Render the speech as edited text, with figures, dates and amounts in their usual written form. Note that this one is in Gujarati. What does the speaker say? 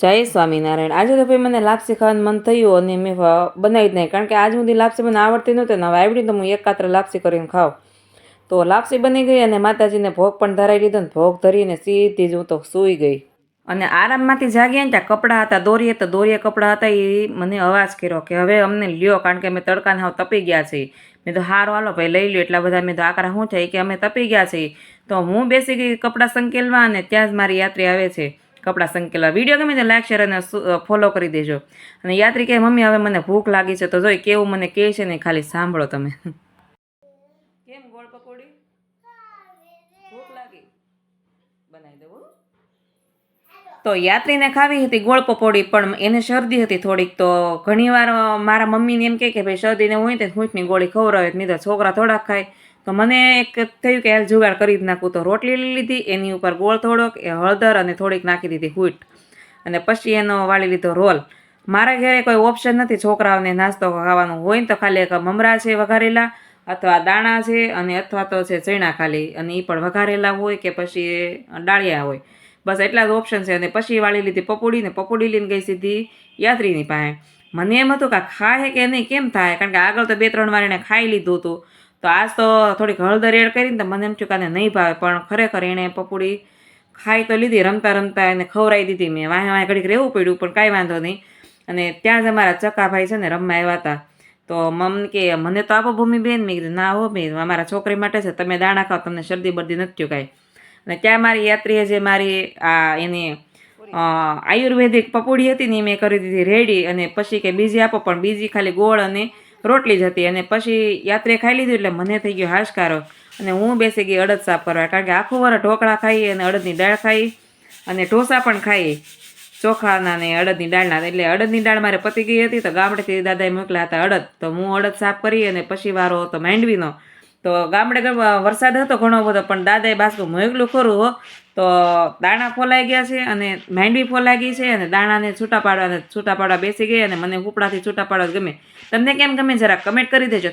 જય સ્વામિનારાયણ। આજે તો ભાઈ મને લાપસી ખાવાનું મન થયું અને મેં બનાવી જ નહીં, કારણ કે આજ સુધી લાપસી મને આવડતી નહોતી ને હવે આવડી તો હું એક કાત્ર લાપસી કરીને ખાઉં। તો લાપસી બની ગઈ અને માતાજીને ભોગ પણ ધરાવી લીધો ને ભોગ ધરીને સીધી જ હું તો સૂઈ ગઈ અને આરામમાંથી જાગીએ ને ત્યાં કપડાં હતા, દોરીએ કપડાં હતા, એ મને અવાજ કર્યો કે હવે અમને લ્યો, કારણ કે અમે તડકાને હાવ તપી ગયા છીએ। મેં તો હારો હાલો ભાઈ લઈ લ્યો, એટલા બધા મેં તો આકરા શું થાય કે અમે તપી ગયા છીએ। તો હું બેસી ગઈ કપડાં સંકેલવા અને ત્યાં જ મારી યાત્રી આવે છે કપડાં સંકેલવા। વિડીયો ગમે તો લાઈક શેર અને ફોલો કરી દેજો। અને યાત્રી કહે મમ્મી હવે મને ભૂખ લાગી છે, તો જોઈ કેવું મને કહે છે ને ખાલી સાંભળો તમે। કેમ ગોળ પકોડી ભૂખ લાગી બનાવી દઉં? તો યાત્રીને ખાવી હતી ગોળ પકોડી, પણ એને શરદી હતી થોડીક, તો ઘણીવાર મારા મમ્મીને એમ કહે કે ભાઈ શરદીને હોય તો સૂંઠની ગોળી ખવડાવે, નહીં તો છોકરા થોડાક ખાય। તો મને એક થયું કે હાલ જુગાડ કરી જ નાખું, તો રોટલી લઈ લીધી, એની ઉપર ગોળ થોડોક, હળદર અને થોડીક નાખી દીધી હૂંટ, અને પછી એનો વાળી લીધો રોલ। મારા ઘરે કોઈ ઓપ્શન નથી છોકરાઓને નાસ્તો ખાવાનું હોય ને તો ખાલી એક મમરા છે વઘારેલા, અથવા દાણા છે, અને અથવા તો છે ચણા ખાલી, અને એ પણ વઘારેલા હોય કે પછી ડાળિયા હોય, બસ એટલા જ ઓપ્શન છે। અને પછી વાળી લીધી પપોડી, ને પપોડી લઈને ગઈ સીધી યાત્રીની પાસે। મને એમ હતું કે ખાય કે નહીં, કેમ થાય, કારણ કે આગળ તો 2-3 વાર એણે ખાઈ લીધું હતું, તો આજ તો થોડીક હળદર એડ કરીને તો મને એમ થયું કે આને નહીં ભાવે, પણ ખરેખર એણે પપોડી ખાઈ તો લીધી, રમતા રમતા એને ખવડાવી દીધી મેં। વાંહે ઘડીક રહેવું પડ્યું, પણ કાંઈ વાંધો નહીં। અને ત્યાં જ અમારા ચકાભાઈ છે ને રમવા આવ્યા હતા, તો મમ્મી કે મને તો આપો ભૂમિબેન, મેં કીધું ના હો બેન, અમારા છોકરી માટે છે, તમે દાણા ખાઓ, તમને શરદી બરદી નથી થયું કાંઈ। અને ત્યાં મારી યાત્રીએ જે મારી એની આયુર્વેદિક પપોડી હતી ને એ મેં કરી દીધી રેડી, અને પછી કે બીજી આપો, પણ બીજી ખાલી ગોળ અને રોટલી જ હતી। અને પછી યાત્રીએ ખાઈ લીધું એટલે મને થઈ ગયો હાશકારો, અને હું બેસી ગઈ અડદ સાફ કરવા, કારણ કે આખું વર ઢોકળા ખાઈ અને અડદની દાળ ખાઈ અને ઢોસા પણ ખાઈ ચોખાના ને અડદની દાળના, એટલે અડદની દાળ મારે પતી ગઈ હતી, તો ગામડેથી દાદાએ મોકલ્યા હતા અડદ, તો હું અડદ સાફ કરી અને પછી વારો હતો માંડવીનો। તો ગામડે વરસાદ હતો ઘણો બધો, પણ દાદાએ બાસકું મોકલું ખરું હો, તો દાણા ફોલાઈ ગયા છે અને માંડવી ફોલાઈ ગઈ છે, અને દાણાને છૂટા પાડવા બેસી ગઈ, અને મને ઉપડાથી છૂટા પાડવા ગમે। તમને કેમ ગમે જરા કમેન્ટ કરી દેજો।